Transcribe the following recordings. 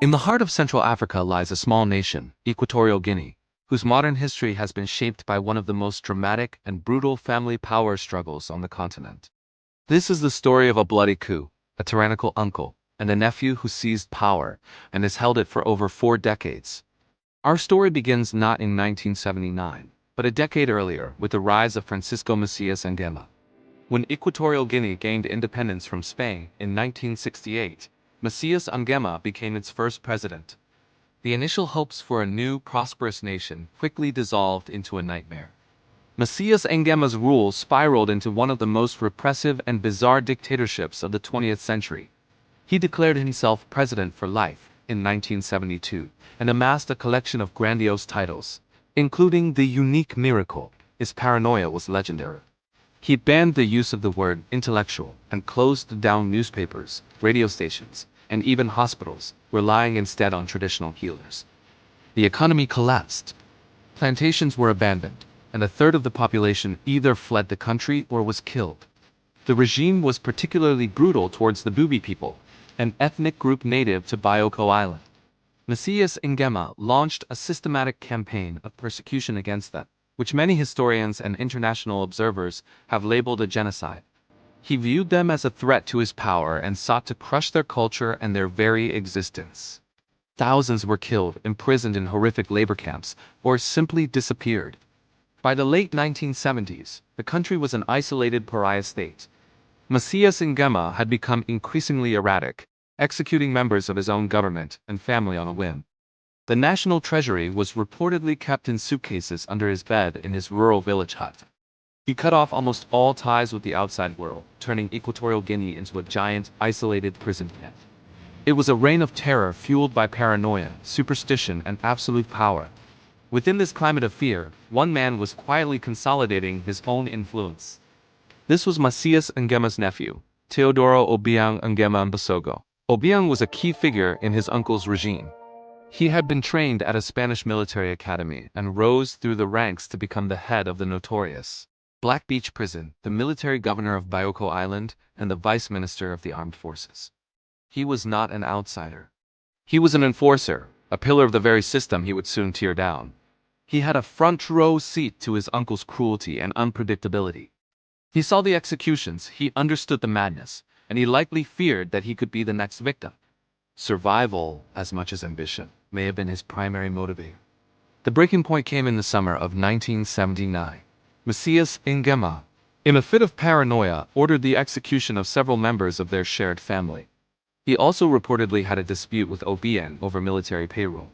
In the heart of Central Africa lies a small nation, Equatorial Guinea, whose modern history has been shaped by one of the most dramatic and brutal family power struggles on the continent. This is the story of a bloody coup, a tyrannical uncle, and a nephew who seized power and has held it for over 4 decades. Our story begins not in 1979, but a decade earlier with the rise of Francisco Macías Nguema. When Equatorial Guinea gained independence from Spain in 1968, Macías Nguema became its first president. The initial hopes for a new, prosperous nation quickly dissolved into a nightmare. Macías Nguema's rule spiraled into one of the most repressive and bizarre dictatorships of the 20th century. He declared himself president for life in 1972 and amassed a collection of grandiose titles, including the unique miracle. His paranoia was legendary. He banned the use of the word intellectual and closed down newspapers, radio stations, and even hospitals, relying instead on traditional healers. The economy collapsed. Plantations were abandoned, and a third of the population either fled the country or was killed. The regime was particularly brutal towards the Bubi people, an ethnic group native to Bioko Island. Macías Nguema launched a systematic campaign of persecution against them, which many historians and international observers have labeled a genocide. He viewed them as a threat to his power and sought to crush their culture and their very existence. Thousands were killed, imprisoned in horrific labor camps, or simply disappeared. By the late 1970s, the country was an isolated pariah state. Macías Nguema had become increasingly erratic, executing members of his own government and family on a whim. The national treasury was reportedly kept in suitcases under his bed in his rural village hut. He cut off almost all ties with the outside world, turning Equatorial Guinea into a giant, isolated prison camp. It was a reign of terror fueled by paranoia, superstition, and absolute power. Within this climate of fear, one man was quietly consolidating his own influence. This was Macías Nguema's nephew, Teodoro Obiang Nguema Mbasogo. Obiang was a key figure in his uncle's regime. He had been trained at a Spanish military academy and rose through the ranks to become the head of the notorious Black Beach Prison, the military governor of Bioko Island, and the vice minister of the armed forces. He was not an outsider. He was an enforcer, a pillar of the very system he would soon tear down. He had a front-row seat to his uncle's cruelty and unpredictability. He saw the executions, he understood the madness, and he likely feared that he could be the next victim. Survival, as much as ambition, may have been his primary motivator. The breaking point came in the summer of 1979. Macías Nguema, in a fit of paranoia, ordered the execution of several members of their shared family. He also reportedly had a dispute with Obiang over military payroll.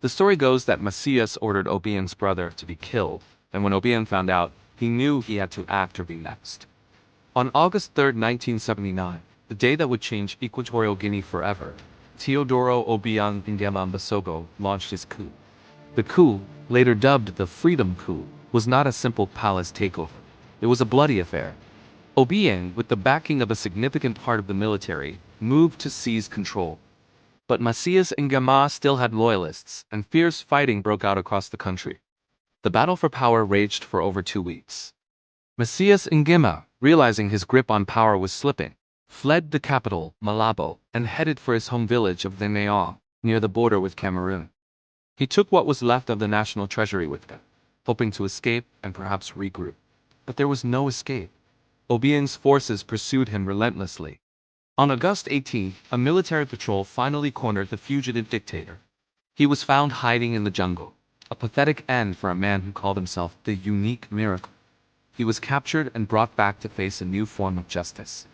The story goes that Macías ordered Obiang's brother to be killed, and when Obiang found out, he knew he had to act or be next. On August 3, 1979, the day that would change Equatorial Guinea forever, Teodoro Obiang Nguema Mbasogo launched his coup. The coup, later dubbed the Freedom Coup, was not a simple palace takeover. It was a bloody affair. Obiang, with the backing of a significant part of the military, moved to seize control. But Macías Nguema still had loyalists, and fierce fighting broke out across the country. The battle for power raged for over 2 weeks. Macías Nguema, realizing his grip on power was slipping, fled the capital, Malabo, and headed for his home village of Nguema, near the border with Cameroon. He took what was left of the national treasury with him, hoping to escape and perhaps regroup. But there was no escape. Obiang's forces pursued him relentlessly. On August 18, a military patrol finally cornered the fugitive dictator. He was found hiding in the jungle, a pathetic end for a man who called himself the unique miracle. He was captured and brought back to face a new form of justice.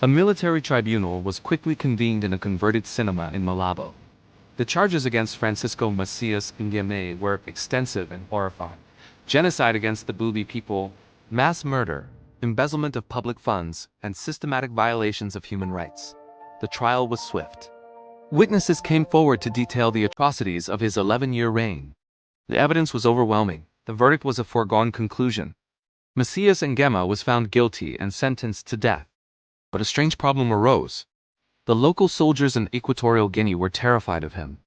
A military tribunal was quickly convened in a converted cinema in Malabo. The charges against Francisco Macías Nguema were extensive and horrifying. Genocide against the Bubi people, mass murder, embezzlement of public funds, and systematic violations of human rights. The trial was swift. Witnesses came forward to detail the atrocities of his 11-year reign. The evidence was overwhelming. The verdict was a foregone conclusion. Macías Nguema was found guilty and sentenced to death. But a strange problem arose. The local soldiers in Equatorial Guinea were terrified of him.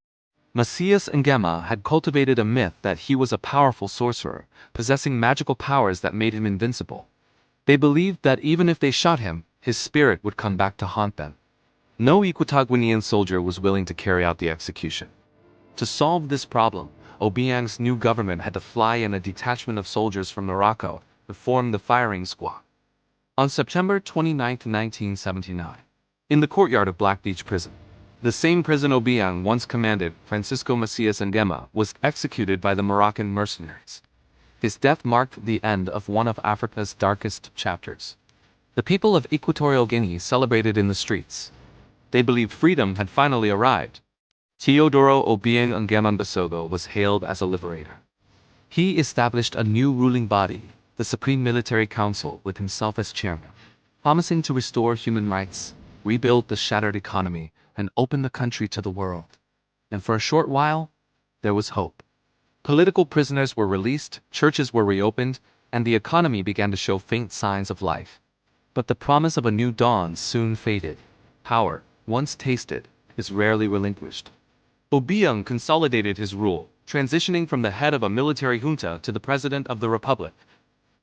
Macías Nguema had cultivated a myth that he was a powerful sorcerer, possessing magical powers that made him invincible. They believed that even if they shot him, his spirit would come back to haunt them. No Equatorial soldier was willing to carry out the execution. To solve this problem, Obiang's new government had to fly in a detachment of soldiers from Morocco to form the firing squad. On September 29, 1979, in the courtyard of Black Beach Prison, the same prison Obiang once commanded, Francisco Macías Nguema, was executed by the Moroccan mercenaries. His death marked the end of one of Africa's darkest chapters. The people of Equatorial Guinea celebrated in the streets. They believed freedom had finally arrived. Teodoro Obiang Nguema Mbasogo was hailed as a liberator. He established a new ruling body, the Supreme Military Council, with himself as chairman, promising to restore human rights, rebuild the shattered economy, and open the country to the world. And for a short while, there was hope. Political prisoners were released, churches were reopened, and the economy began to show faint signs of life. But the promise of a new dawn soon faded. Power, once tasted, is rarely relinquished. Obiang consolidated his rule, transitioning from the head of a military junta to the president of the republic.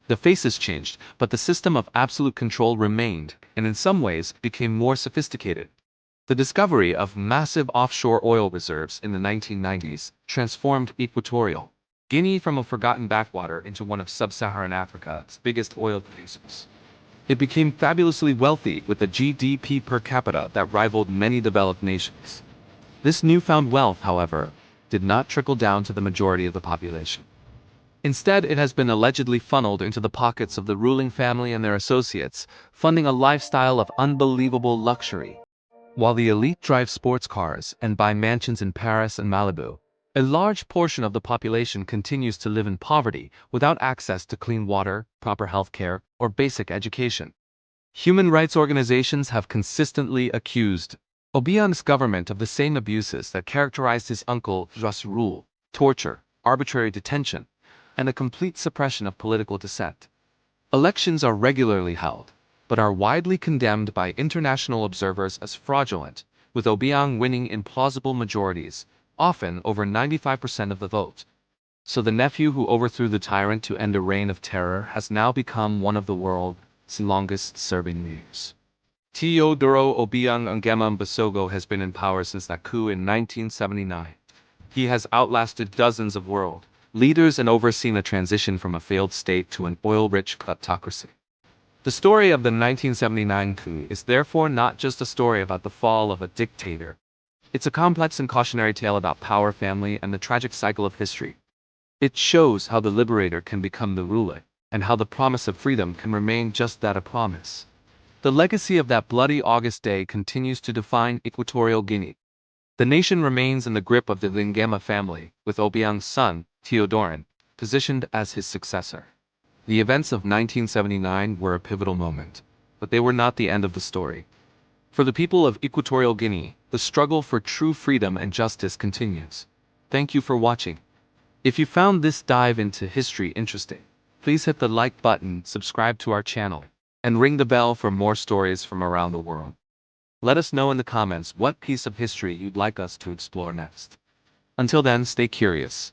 The faces changed, but the system of absolute control remained, and in some ways became more sophisticated. The discovery of massive offshore oil reserves in the 1990s transformed Equatorial Guinea from a forgotten backwater into one of sub-Saharan Africa's biggest oil producers. It became fabulously wealthy with a GDP per capita that rivaled many developed nations. This newfound wealth, however, did not trickle down to the majority of the population. Instead, it has been allegedly funneled into the pockets of the ruling family and their associates, funding a lifestyle of unbelievable luxury. While the elite drive sports cars and buy mansions in Paris and Malibu, a large portion of the population continues to live in poverty without access to clean water, proper health care, or basic education. Human rights organizations have consistently accused Obiang's government of the same abuses that characterized his uncle Jus' rule: torture, arbitrary detention, and a complete suppression of political dissent. Elections are regularly held, but are widely condemned by international observers as fraudulent, with Obiang winning in plausible majorities, often over 95% of the vote. So the nephew who overthrew the tyrant to end a reign of terror has now become one of the world's longest-serving leaders. Teodoro Obiang Nguema Mbasogo has been in power since that coup in 1979. He has outlasted dozens of world leaders and overseen a transition from a failed state to an oil-rich kleptocracy. The story of the 1979 coup is therefore not just a story about the fall of a dictator. It's a complex and cautionary tale about power, family, and the tragic cycle of history. It shows how the liberator can become the ruler, and how the promise of freedom can remain just that, a promise. The legacy of that bloody August day continues to define Equatorial Guinea. The nation remains in the grip of the Nguema family, with Obiang's son, Teodorin, positioned as his successor. The events of 1979 were a pivotal moment, but they were not the end of the story. For the people of Equatorial Guinea, the struggle for true freedom and justice continues. Thank you for watching. If you found this dive into history interesting, please hit the like button, subscribe to our channel, and ring the bell for more stories from around the world. Let us know in the comments what piece of history you'd like us to explore next. Until then, stay curious,